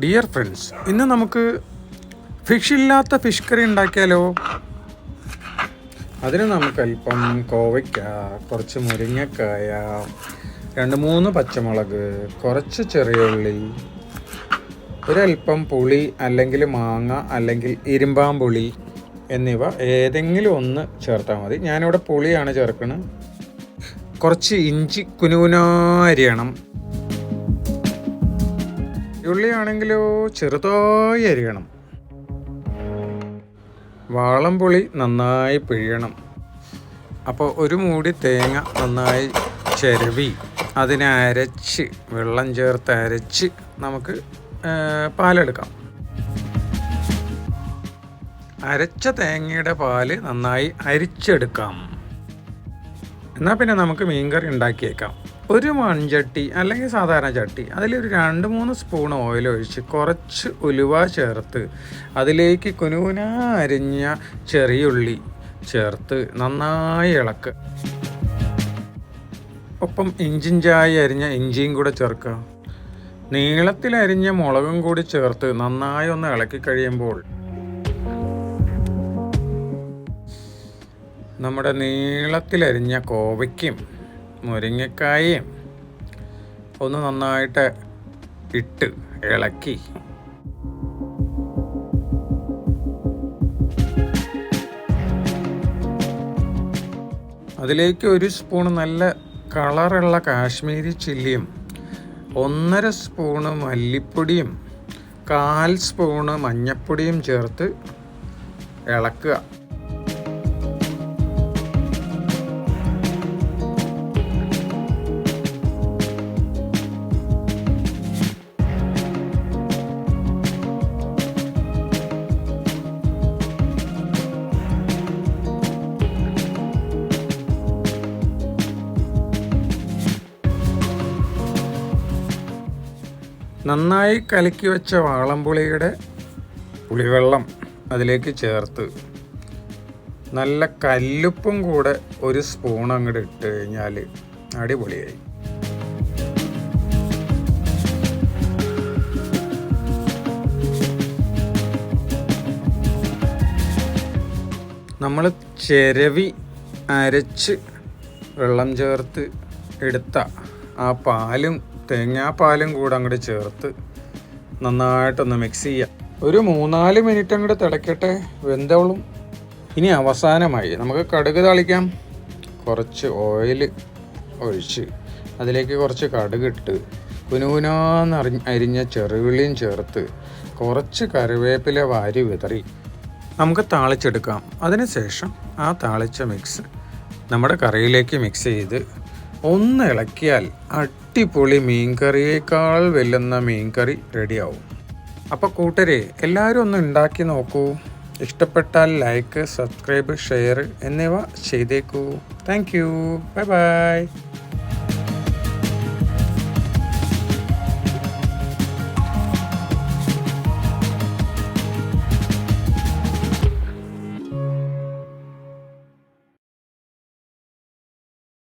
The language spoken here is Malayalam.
ഡിയർ ഫ്രണ്ട്സ്, ഇന്ന് നമുക്ക് ഫിഷ് ഇല്ലാത്ത ഫിഷ് കറി ഉണ്ടാക്കിയാലോ? അതിന് നമുക്ക് അല്പം കോവയ്ക്ക, കുറച്ച് മുരിങ്ങക്കായ, 2-3 പച്ചമുളക്, കുറച്ച് ചെറിയ ഉള്ളി, ഒരല്പം പുളി അല്ലെങ്കിൽ മാങ്ങ അല്ലെങ്കിൽ ഇരുമ്പാമ്പുളി എന്നിവ ഏതെങ്കിലും ഒന്ന് ചേർത്താൽ മതി. ഞാനിവിടെ പുളിയാണ് ചേർക്കുന്നത്. കുറച്ച് ഇഞ്ചി കുനുകുനാരിയണം. ഉള്ളിയാണെങ്കിലോ ചെറുതായി അരിയണം. വാളംപുളി നന്നായി പിഴിയണം. അപ്പോൾ ഒരു മൂടി തേങ്ങ നന്നായി ചിരവി അതിനെ അരച്ച് വെള്ളം ചേർത്ത് അരച്ച് നമുക്ക് പാലെടുക്കാം. അരച്ച തേങ്ങയുടെ പാല് നന്നായി അരിച്ചെടുക്കാം. എന്നാൽ പിന്നെ നമുക്ക് മീൻകറി ഉണ്ടാക്കിയേക്കാം. ഒരു മൺചട്ടി അല്ലെങ്കിൽ സാധാരണ ചട്ടി, അതിലൊരു 2-3 സ്പൂൺ ഓയിൽ ഒഴിച്ച് കുറച്ച് ഉലുവ ചേർത്ത് അതിലേക്ക് കുനുകുന അരിഞ്ഞ ചെറിയുള്ളി ചേർത്ത് നന്നായി ഇളക്കുക. ഒപ്പം ഇഞ്ചിഞ്ചായി അരിഞ്ഞ ഇഞ്ചിയും കൂടെ ചേർക്കുക. നീളത്തിൽ അരിഞ്ഞ മുളകും കൂടി ചേർത്ത് നന്നായി ഒന്ന് ഇളക്കി കഴിയുമ്പോൾ നമ്മുടെ നീളത്തിലരിഞ്ഞ കോവയ്ക്കും മുരിങ്ങക്കായും ഒന്ന് നന്നായിട്ട് ഇട്ട് ഇളക്കി അതിലേക്ക് 1 സ്പൂൺ നല്ല കളറുള്ള കാശ്മീരി ചില്ലിയും, 1.5 സ്പൂണ് മല്ലിപ്പൊടിയും, 1/4 സ്പൂണ് മഞ്ഞൾപ്പൊടിയും ചേർത്ത് ഇളക്കുക. നന്നായി കലക്കി വെച്ച വാളംപുളിയുടെ പുളിവെള്ളം അതിലേക്ക് ചേർത്ത് നല്ല കല്ലുപ്പും കൂടെ 1 സ്പൂൺ അങ്ങോട്ട് ഇട്ട് കഴിഞ്ഞാൽ അടിപൊളിയായി. നമ്മൾ ചിരവി അരച്ച് വെള്ളം ചേർത്ത് എടുത്ത ആ പാലും തേങ്ങാപ്പാലും കൂടെ അങ്ങോട്ട് ചേർത്ത് നന്നായിട്ടൊന്ന് മിക്സ് ചെയ്യുക. ഒരു 3-4 മിനിറ്റ് അങ്ങോട്ട് തിളക്കട്ടെ, വെന്തോളും. ഇനി അവസാനമായി നമുക്ക് കടുക് താളിക്കാം. കുറച്ച് ഓയിൽ ഒഴിച്ച് അതിലേക്ക് കുറച്ച് കടുകിട്ട് കുനുകുനാന്ന് അരിഞ്ഞ ചെറുവിളിയും ചേർത്ത് കുറച്ച് കറിവേപ്പില വാരി വിതറി നമുക്ക് താളിച്ചെടുക്കാം. അതിനുശേഷം ആ താളിച്ച മിക്സ് നമ്മുടെ കറിയിലേക്ക് മിക്സ് ചെയ്ത് ഒന്ന് ഇളക്കിയാൽ അടിപൊളി മീൻകറിയേക്കാൾ വെല്ലുന്ന മീൻകറി റെഡിയാവും. അപ്പോൾ കൂട്ടരെ, എല്ലാവരും ഒന്ന് ഉണ്ടാക്കി നോക്കൂ. ഇഷ്ടപ്പെട്ടാൽ ലൈക്ക്, സബ്സ്ക്രൈബ്, ഷെയർ എന്നിവ ചെയ്തേക്കൂ. Thank you. Bye by.